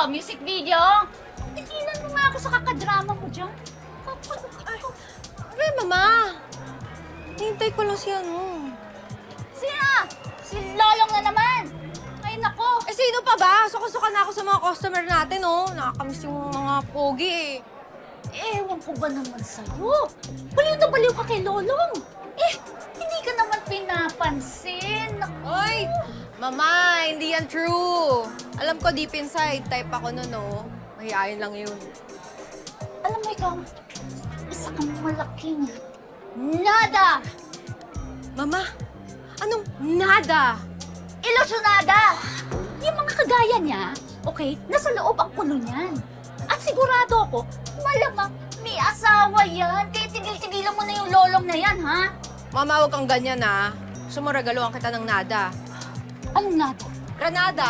Music video? Tigilan mo nga ako sa kakadrama mo dyan. Ay, Mama! Hintay ko lang si Sina? Si Lolong na naman! Ay, nako! Eh, sino pa ba? Suka-suka na ako sa mga customer natin, oh. Nakakamiss yung mga pogi, Ewan ko ba naman sa'yo? Baliw na baliw ka kay Lolong! Hindi ka naman pinapansin. Oy! Mama, hindi yan true. Alam ko deep inside, type ako nun, oh. Mahihayin lang yun. Alam mo ikaw, isa kang malaking nada! Mama, anong nada? Ilusyonada! Yung mga kagaya niya, okay, nasa loob ang kulo niyan. At sigurado ako, malamang may asawa yan. Kaya tigil-tigilan mo na yung Lolong na yan, ha? Mama, huwag kang ganyan, ha. Gusto mo regaluhan kita ng nada. Anong nada? Granada.